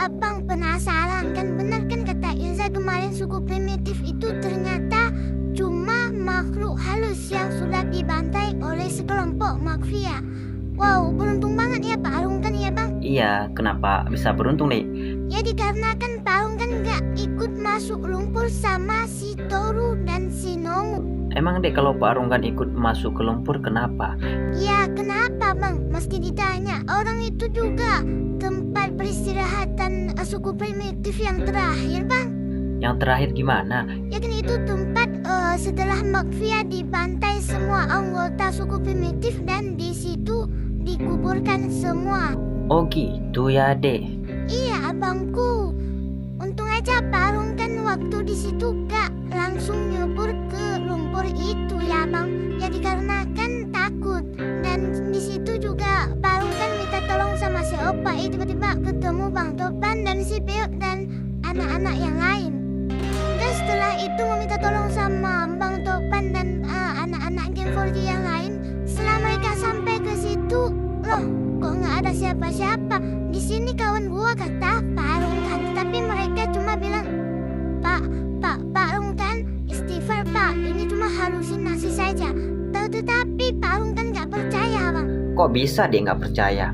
abang penasaran kan, benar kan kata Ilza kemarin suku primitif itu ternyata cuma makhluk halus yang sudah dibantai oleh sekelompok mafia. Wow, beruntung banget ya Pak Arung kan ya Bang? Iya, kenapa bisa beruntung nih? Ya dikarenakan Pak Arung kan gak ikut masuk lumpur sama si Toru dan si Nongu. Emang dek kalau Pak Arung kan ikut masuk ke lumpur kenapa? Ya kenapa Bang? Mesti ditanya. Orang itu juga tempat peristirahatan suku primitif yang terakhir Bang. Yang terakhir gimana? Ya kan itu tempat setelah mafia dibantai semua anggota suku primitif dan di situ dikuburkan semua. Oh gitu ya dek. Iya abangku. Untung aja Pak Arung kan waktu di situ gak langsung nyebur ke lumpur itu ya Bang. Ya dikarenakan takut. Dan di situ juga Pak Arung kan minta tolong sama si Opa. Tiba-tiba ketemu Bang Topan dan si Peot dan anak-anak yang lain. Dan setelah itu meminta tolong sama Bang Topan dan anak-anak Game 4G yang lain. Setelah mereka sampai ke situ, loh kok nggak ada siapa-siapa. Di sini kawan gua kata Pak Arung kan, tapi mereka cuma bilang Pak Arung kan istighfar Pak, ini cuma halusinasi saja. Tetapi Pak Arung kan nggak percaya Bang. Kok bisa dia nggak percaya?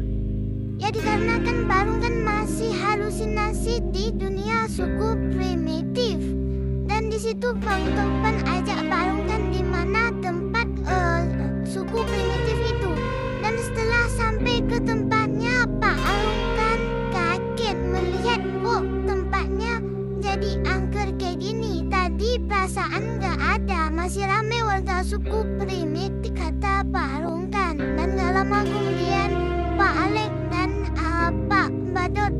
Ya dikarenakan Pak Arung kan masih halusinasi di dunia suku primitif. Dan di situ Bang Topan ajak Pak Arung kan di mana tempat suku primitif itu. Dan setelah sampai ke tempatnya Pak Arung kan kaget melihat kok tempatnya jadi angker kayak gini. Tadi perasaan nggak ada, masih ramai warga suku primitif kata Pak Arung kan. Dan nggak lama kemudian Pak Alek dan Pak Badot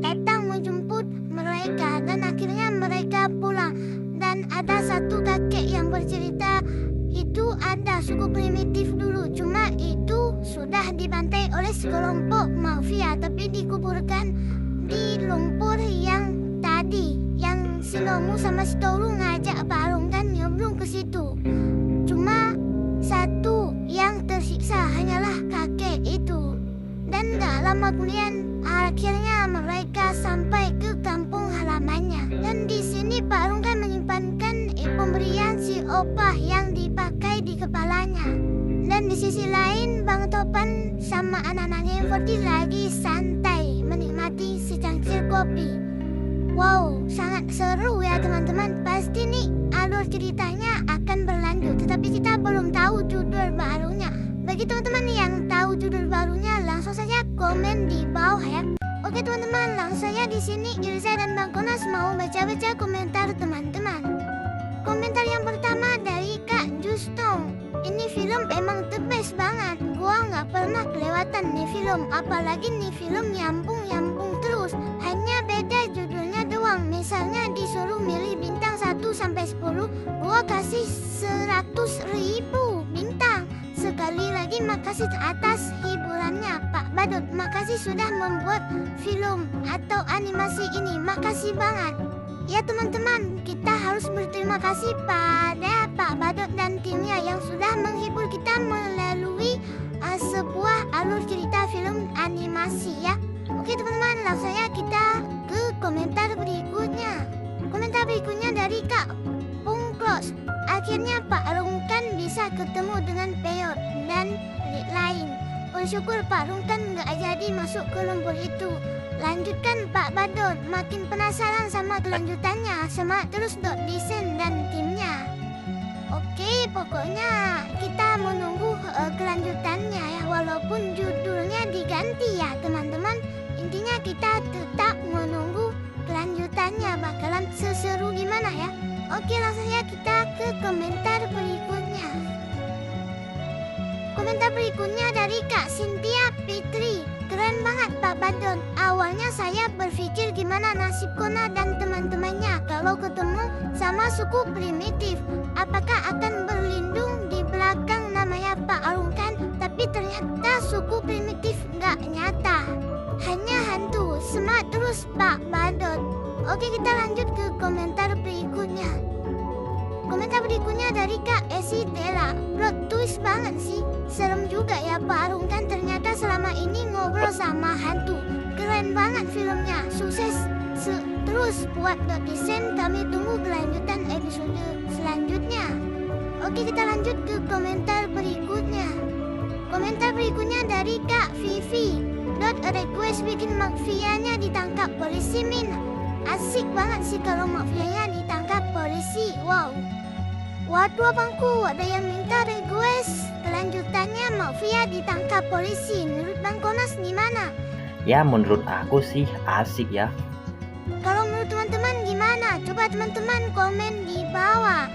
datang menjemput mereka dan akhirnya mereka pulang. Dan ada satu kakek yang bercerita itu ada suku primitif dulu, cuma itu sudah dibantai oleh sekelompok mafia tapi dikuburkan di lumpur yang tadi yang si Nomu sama si Toru ngajak Pak Arung kan nyemplung ke situ. Cuma satu yang tersiksa hanyalah kakek itu. Dan gak lama kemudian akhirnya mereka sampai ke kampung halamannya. Dan di sini Pak Arung kan menyimpankan pemberian si Opah yang dipakai di kepalanya. Dan di sisi lain Bang Topan sama anak-anaknya yang lagi santai menikmati secangkir kopi. Wow, sangat seru ya teman-teman. Pasti nih alur ceritanya akan berlanjut, tetapi kita belum tahu judul barunya. Bagi teman-teman yang tahu judul barunya, langsung saja komen di bawah ya. Oke teman-teman, langsung saja di sini Ilza dan Bang Konas mau baca-baca komentar teman-teman. Komentar yang pertama dari Kak Justong. Ini film emang the best banget. Gua nggak pernah kelewatan nih film, apalagi nih film nyambung terus. Hanya beda judulnya doang. Misalnya disuruh milih bintang 1 sampai 10, gua kasih 100.000 bintang. Sekali lagi makasih atas hiburannya Pak Badut. Makasih sudah membuat film atau animasi ini. Makasih banget. Ya teman-teman, kita harus berterima kasih pada Pak Badut dan timnya yang sudah menghibur kita melalui sebuah alur cerita film animasi ya. Oke teman-teman, langsung saja kita ke komentar berikutnya. Komentar berikutnya dari Kak Pungklos. Akhirnya Pak Arung kan bisa ketemu dengan Peot dan lain. Bersyukur Pak Arung kan nggak jadi masuk ke lumpur itu. Lanjutkan Pak Badut, makin penasaran sama kelanjutannya. Semangat terus Dot Desain dan timnya. Oke, pokoknya kita menunggu kelanjutannya ya. Walaupun judulnya diganti ya teman-teman. Intinya kita tetap menunggu kelanjutannya. Bakalan seseru gimana ya. Oke, langsung saja kita ke komentar berikutnya. Komentar berikutnya dari Kak Cynthia Fitri. Keren banget Pak Badut. Awalnya saya berpikir gimana nasib Kona dan teman-temannya kalau ketemu sama suku primitif. Apakah akan berlindung di belakang namanya Pak Arung kan? Tapi ternyata suku primitif nggak nyata. Hanya hantu. Semangat terus Pak Badut. Oke, kita lanjut ke komentar berikutnya. Komentar berikutnya dari Kak Esi Tela. Plot twist banget sih. Serem juga ya Pak Arung kan ternyata selama ini ngobrol sama hantu. keren banget filmnya. Sukses terus buat Dotisen. Kami tunggu kelanjutan episode selanjutnya. Oke, kita lanjut ke komentar berikutnya. Komentar berikutnya dari Kak Vivi. Request bikin mafianya ditangkap polisi Min. Asik banget sih kalau mafianya ditangkap polisi. Wow. Waduh abangku, ada yang minta request kelanjutannya mafia ditangkap polisi. Menurut Bang Konas gimana? Ya menurut aku sih asik ya. Kalau menurut teman-teman gimana? Coba teman-teman komen di bawah.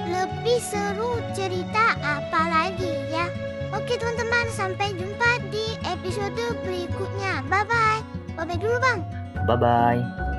Lebih seru cerita apa lagi ya? Oke teman-teman, sampai jumpa di episode berikutnya. Bye-bye. Bye-bye dulu Bang. Bye-bye.